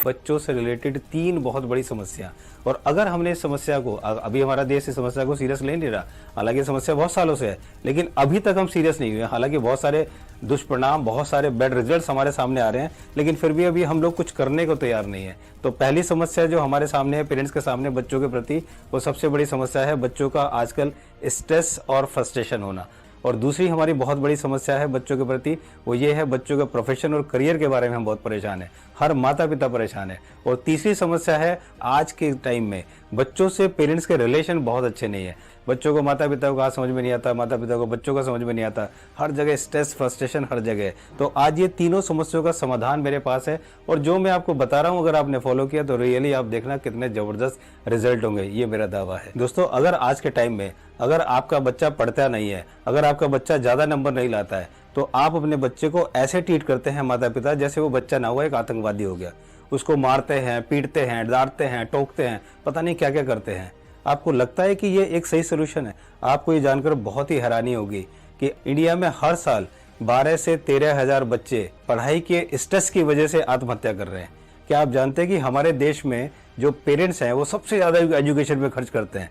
बच्चों से रिलेटेड 3 बहुत बड़ी समस्या, और अगर हमने इस समस्या को, अभी हमारा देश इस समस्या को सीरियस ले नहीं रहा, हालांकि ये समस्या बहुत सालों से है, लेकिन अभी तक हम सीरियस नहीं हुए। हालांकि बहुत सारे दुष्परिणाम, बहुत सारे बैड रिजल्ट्स हमारे सामने आ रहे हैं, लेकिन फिर भी अभी हम लोग कुछ करने को तैयार नहीं है। तो पहली समस्या जो हमारे सामने है, पेरेंट्स के सामने बच्चों के प्रति, वो सबसे बड़ी समस्या है बच्चों का आजकल स्ट्रेस और फ्रस्ट्रेशन होना। और दूसरी हमारी बहुत बड़ी समस्या है बच्चों के प्रति, वो ये है बच्चों के प्रोफेशन और करियर के बारे में हम बहुत परेशान हैं, हर माता पिता परेशान है। और तीसरी समस्या है आज के टाइम में बच्चों से पेरेंट्स के रिलेशन बहुत अच्छे नहीं है। बच्चों को माता पिता को समझ में नहीं आता, माता पिता को बच्चों का समझ में नहीं आता, हर जगह स्ट्रेस फ्रस्ट्रेशन हर जगह है। तो आज ये तीनों समस्याओं का समाधान मेरे पास है, और जो मैं आपको बता रहा हूँ अगर आपने फॉलो किया तो रियली आप देखना कितने जबरदस्त रिजल्ट होंगे, ये मेरा दावा है। दोस्तों, अगर आज के टाइम में अगर आपका बच्चा पढ़ता नहीं है, अगर आपका बच्चा ज्यादा नंबर नहीं लाता है, तो आप अपने बच्चे को ऐसे ट्रीट करते हैं माता पिता जैसे वो बच्चा ना हुआ एक आतंकवादी हो गया। उसको मारते हैं, पीटते हैं, डांटते हैं, टोकते हैं, पता नहीं क्या क्या करते हैं। आपको लगता है कि ये एक सही सोल्यूशन है? आपको ये जानकर बहुत ही हैरानी होगी कि इंडिया में हर साल 12 से 13 हजार बच्चे पढ़ाई के स्ट्रेस की वजह से आत्महत्या कर रहे हैं। क्या आप जानते हैं कि हमारे देश में जो पेरेंट्स हैं वो सबसे ज्यादा एजुकेशन में खर्च करते हैं?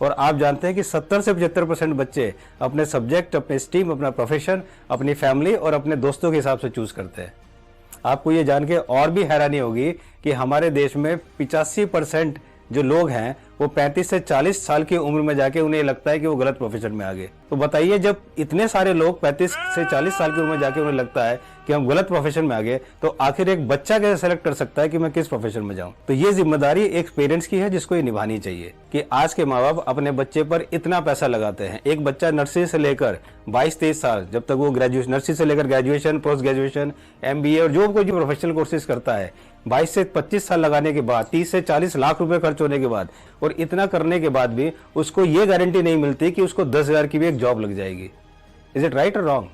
और आप जानते हैं कि 70 से 75% बच्चे अपने सब्जेक्ट, अपने स्ट्रीम, अपना प्रोफेशन, अपनी फैमिली और अपने दोस्तों के हिसाब से चूज करते हैं। आपको ये जान के और भी हैरानी होगी कि हमारे देश में 85% जो लोग हैं वो 35 से 40 साल की उम्र में जाके उन्हें लगता है कि वो गलत प्रोफेशन में आ गए। तो बताइए, जब इतने सारे लोग 35 से 40 साल की उम्र में जाके उन्हें लगता है कि हम गलत प्रोफेशन में आ गए, तो आखिर एक बच्चा कैसे सेलेक्ट कर सकता है कि मैं किस प्रोफेशन में जाऊं? तो ये जिम्मेदारी एक पेरेंट्स की है जिसको ये निभानी चाहिए कि आज के माँ बाप अपने बच्चे पर इतना पैसा लगाते हैं। एक बच्चा नर्सरी से लेकर 22-23 साल, जब तक वो ग्रेजुएशन, नर्सरी से लेकर ग्रेजुएशन, पोस्ट ग्रेजुएशन, MBA और जो कोई प्रोफेशनल कोर्सेज करता है, 22 से 25 साल लगाने के बाद, 30 से 40 लाख रुपए खर्च होने के बाद, और इतना करने के बाद भी उसको ये गारंटी नहीं मिलती कि उसको 10,000 की भी एक जॉब लग जाएगी। इज इट राइट और रॉन्ग?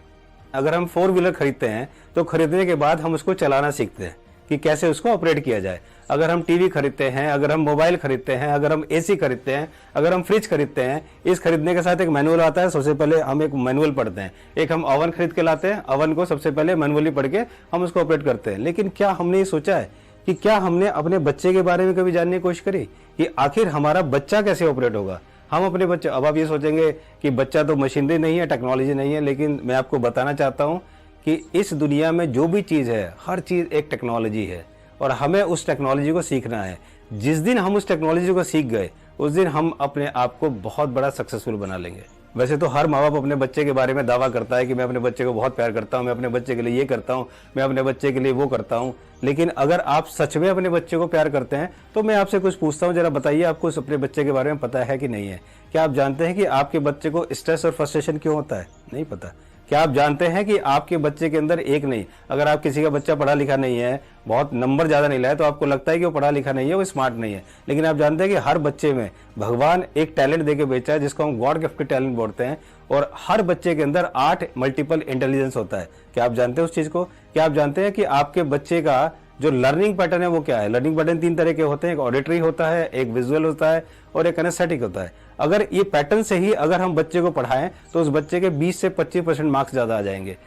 अगर हम 4 व्हीलर खरीदते हैं तो खरीदने के बाद हम उसको चलाना सीखते हैं कि कैसे उसको ऑपरेट किया जाए। अगर हम टीवी खरीदते हैं, अगर हम मोबाइल खरीदते हैं, अगर हम AC खरीदते हैं, अगर हम फ्रिज खरीदते हैं, इस खरीदने के साथ एक मैनुअल आता है। सबसे पहले हम एक मैनुअल पढ़ते हैं। एक हम ओवन खरीद के लाते हैं, ओवन को सबसे पहले मैनुअली पढ़ के हम उसको ऑपरेट करते हैं। लेकिन क्या हमने ये सोचा है कि क्या हमने अपने बच्चे के बारे में कभी जानने की कोशिश करी कि आखिर हमारा बच्चा कैसे ऑपरेट होगा? हम अपने बच्चे, अब आप ये सोचेंगे कि बच्चा तो मशीनरी नहीं है, टेक्नोलॉजी नहीं है, लेकिन मैं आपको बताना चाहता हूं कि इस दुनिया में जो भी चीज है, हर चीज एक टेक्नोलॉजी है, और हमें उस टेक्नोलॉजी को सीखना है। जिस दिन हम उस टेक्नोलॉजी को सीख गए, उस दिन हम अपने आप को बहुत बड़ा सक्सेसफुल बना लेंगे। वैसे तो हर माँ बाप अपने बच्चे के बारे में दावा करता है कि मैं अपने बच्चे को बहुत प्यार करता हूँ, मैं अपने बच्चे के लिए ये करता हूँ, मैं अपने बच्चे के लिए वो करता हूँ। लेकिन अगर आप सच में अपने बच्चे को प्यार करते हैं तो मैं आपसे कुछ पूछता हूँ, जरा बताइए आपको अपने बच्चे के बारे में पता है कि नहीं है? क्या आप जानते हैं कि आपके बच्चे को स्ट्रेस और फ्रस्ट्रेशन क्यों होता है? नहीं पता। क्या आप जानते हैं कि आपके बच्चे के अंदर एक नहीं, अगर आप किसी का बच्चा पढ़ा लिखा नहीं है, बहुत नंबर ज्यादा नहीं लाया, तो आपको लगता है कि वो पढ़ा लिखा नहीं है, वो स्मार्ट नहीं है। लेकिन आप जानते हैं कि हर बच्चे में भगवान एक टैलेंट देके भेजा है जिसको हम गॉड गिफ्टेड टैलेंट बोलते हैं, और हर बच्चे के अंदर 8 मल्टीपल इंटेलिजेंस होता है। क्या आप जानते हैं उस चीज को? क्या आप जानते हैं कि आपके बच्चे का जो लर्निंग पैटर्न है वो क्या है? लर्निंग पैटर्न 3 तरह के होते हैं, एक ऑडिटरी होता है, एक विजुअल होता है, और एक किनेस्थेटिक होता है। अगर ये पैटर्न से ही अगर हम बच्चे को पढ़ाएं तो उस बच्चे के 20 से 25% मार्क्स ज्यादा आ जाएंगे।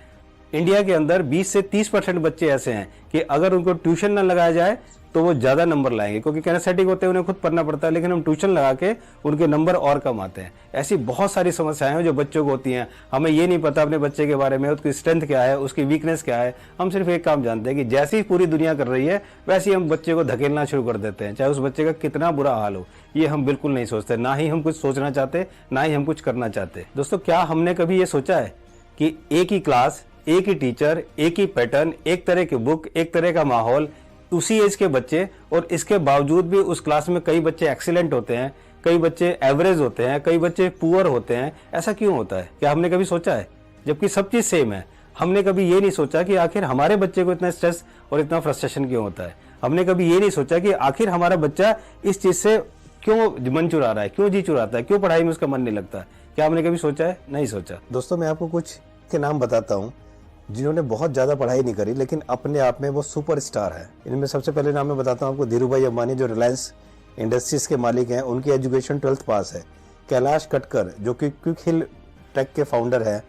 इंडिया के अंदर 20 से 30% बच्चे ऐसे हैं कि अगर उनको ट्यूशन न लगाया जाए तो वो ज्यादा नंबर लाएंगे, क्योंकि किनेस्थेटिक होते हैं, उन्हें खुद पढ़ना पड़ता है, लेकिन हम ट्यूशन लगा के उनके नंबर और कम आते हैं। ऐसी बहुत सारी समस्याएं हैं जो बच्चों को होती हैं। हमें ये नहीं पता अपने बच्चे के बारे में, उसकी स्ट्रेंथ क्या है, उसकी वीकनेस क्या है। हम सिर्फ एक काम जानते हैं कि जैसी पूरी दुनिया कर रही है वैसे ही हम बच्चे को धकेलना शुरू कर देते हैं, चाहे उस बच्चे का कितना बुरा हाल हो। ये हम बिल्कुल नहीं सोचते, ना ही हम कुछ सोचना चाहते, ना ही हम कुछ करना चाहते। दोस्तों, क्या हमने कभी ये सोचा है कि एक ही क्लास, एक ही टीचर, एक ही पैटर्न, एक तरह की बुक, एक तरह का माहौल, उसी एज के बच्चे, और इसके बावजूद भी उस क्लास में कई बच्चे एक्सीलेंट होते हैं, कई बच्चे एवरेज होते हैं, कई बच्चे पुअर होते हैं? ऐसा क्यों होता है? क्या हमने कभी सोचा है? जबकि सब चीज सेम है। हमने कभी ये नहीं सोचा कि आखिर हमारे बच्चे को इतना स्ट्रेस और इतना फ्रस्ट्रेशन क्यों होता है? हमने कभी ये नहीं सोचा कि आखिर हमारा बच्चा इस चीज से क्यों मन चुरा रहा है, क्यों जी चुराता है, क्यों पढ़ाई में उसका मन नहीं लगता? क्या हमने कभी सोचा है? नहीं सोचा। दोस्तों, मैं आपको कुछ के नाम बताता हूँ जिन्होंने बहुत ज्यादा पढ़ाई नहीं करी लेकिन अपने आप में वो सुपरस्टार है। इनमें सबसे पहले नाम मैं बताता हूँ आपको, धीरूभाई अंबानी जो रिलायंस इंडस्ट्रीज के मालिक हैं, उनकी एजुकेशन 12th पास है। कैलाश कटकर जो कि क्विक हिल टेक के फाउंडर हैं,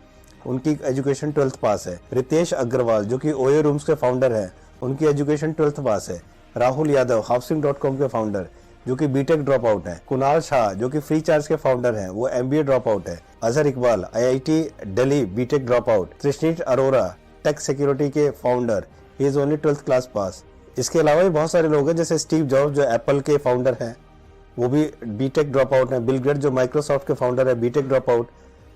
उनकी एजुकेशन 12th पास है। रितेश अग्रवाल जो कि ओयो रूम्स के फाउंडर हैं, उनकी एजुकेशन 12th पास है। राहुल यादव हाउसिंग.com के फाउंडर जो कि बीटेक ड्रॉप आउट है, कुणाल शाह जो कि फ्री चार्ज के फाउंडर हैं, वो MBA ड्रॉप आउट है, Azhar Iqbal IIT Delhi BTech drop out, Krishneet Arora tech security के founder, he is only 12th class pass. इसके अलावा भी बहुत सारे लोग हैं, जैसे स्टीव जॉब्स जो एप्पल के फाउंडर हैं, वो भी बीटेक ड्रॉप आउट है, बिल गेट्स जो माइक्रोसॉफ्ट के फाउंडर है, BTech drop out,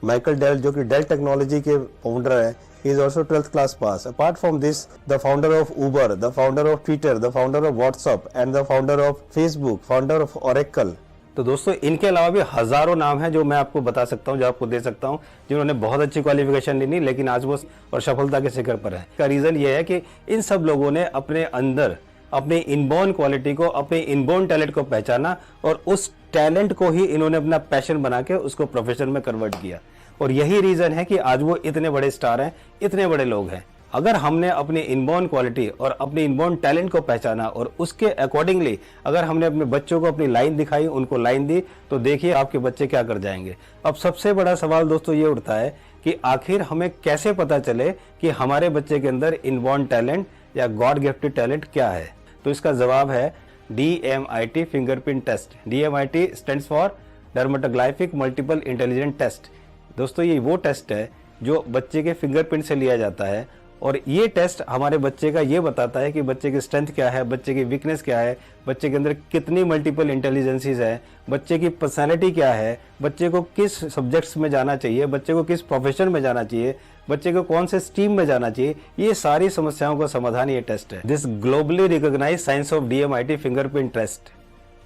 Michael Dell जो कि डेल टेक्नोलॉजी के फाउंडर है, he is also 12th class pass. Apart from this, the founder of Uber, the founder of Twitter, the founder of WhatsApp and the founder of Facebook, founder of Oracle. तो दोस्तों इनके अलावा भी हजारों नाम हैं जो मैं आपको बता सकता हूं, जो आपको दे सकता हूं, जिन्होंने बहुत अच्छी क्वालिफिकेशन ली लेकिन आज वो और सफलता के शिखर पर है। इसका रीजन ये है कि इन सब लोगों ने अपने अंदर अपनी इनबोर्न क्वालिटी को, अपने इनबोर्न टैलेंट को पहचाना और उस टैलेंट को ही इन्होंने अपना पैशन बना के उसको प्रोफेशन में कन्वर्ट किया। और यही रीजन है कि आज वो इतने बड़े स्टार हैं, इतने बड़े लोग हैं। अगर हमने अपनी इनबोर्न क्वालिटी और अपनी इनबोर्न टैलेंट को पहचाना और उसके अकॉर्डिंगली अगर हमने अपने बच्चों को अपनी लाइन दिखाई, उनको लाइन दी, तो देखिए आपके बच्चे क्या कर जाएंगे। अब सबसे बड़ा सवाल दोस्तों ये उठता है कि आखिर हमें कैसे पता चले कि हमारे बच्चे के अंदर इनबोर्न टैलेंट या गॉड गिफ्टेड टैलेंट क्या है। तो इसका जवाब है DMIT fingerprint test. DMIT stands for dermatoglyphic multiple intelligent test. दोस्तों ये वो टेस्ट है जो बच्चे के फिंगरप्रिंट से लिया जाता है और ये टेस्ट हमारे बच्चे का ये बताता है कि बच्चे की स्ट्रेंथ क्या है, बच्चे की वीकनेस क्या है, बच्चे के अंदर कितनी मल्टीपल इंटेलिजेंसीज है, बच्चे की पर्सनैलिटी क्या है, बच्चे को किस सब्जेक्ट्स में जाना चाहिए, बच्चे को किस प्रोफेशन में जाना चाहिए, बच्चे को कौन से स्ट्रीम में जाना चाहिए। ये सारी समस्याओं का समाधान ये टेस्ट है। This globally recognised science of DMIT fingerprint test,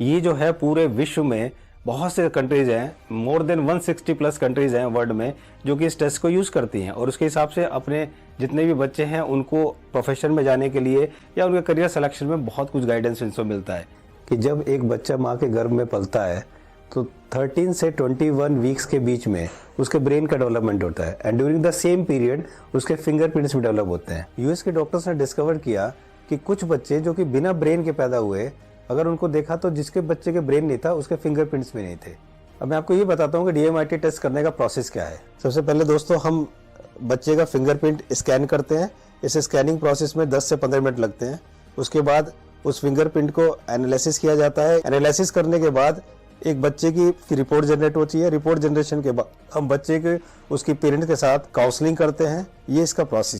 ये जो है पूरे विश्व में बहुत से कंट्रीज हैं, मोर देन 160 प्लस कंट्रीज हैं वर्ल्ड में जो कि इस टेस्ट को यूज करती हैं और उसके हिसाब से अपने जितने भी बच्चे हैं उनको प्रोफेशन में जाने के लिए या उनके करियर सिलेक्शन में बहुत कुछ गाइडेंस इनसे मिलता है। कि जब एक बच्चा माँ के गर्भ में पलता है तो 13 से 21 वीक्स के बीच में उसके ब्रेन का डेवलपमेंट होता है and during the same period उसके फिंगरप्रिंट्स भी डेवलप होते हैं। यूएस के डॉक्टर्स ने डिस्कवर किया कि कुछ बच्चे जो कि बिना ब्रेन के पैदा हुए, अगर उनको देखा तो जिसके बच्चे के ब्रेन नहीं था उसके फिंगरप्रिंट्स भी नहीं थे। अब मैं आपको ये बताता हूँ कि DMIT टेस्ट करने का प्रोसेस क्या है। सबसे पहले दोस्तों हम बच्चे का फिंगरप्रिंट स्कैन करते हैं। इस स्कैनिंग प्रोसेस में 10 से 15 मिनट लगते हैं। उसके बाद उस फिंगरप्रिंट को एनालिसिस किया जाता है। एनालिसिस करने के बाद एक बच्चे की रिपोर्ट जनरेट होती है। रिपोर्ट जनरेशन के बाद हम बच्चे के उसकी पेरेंट के साथ काउंसलिंग करते हैं। ये इसका प्रोसेस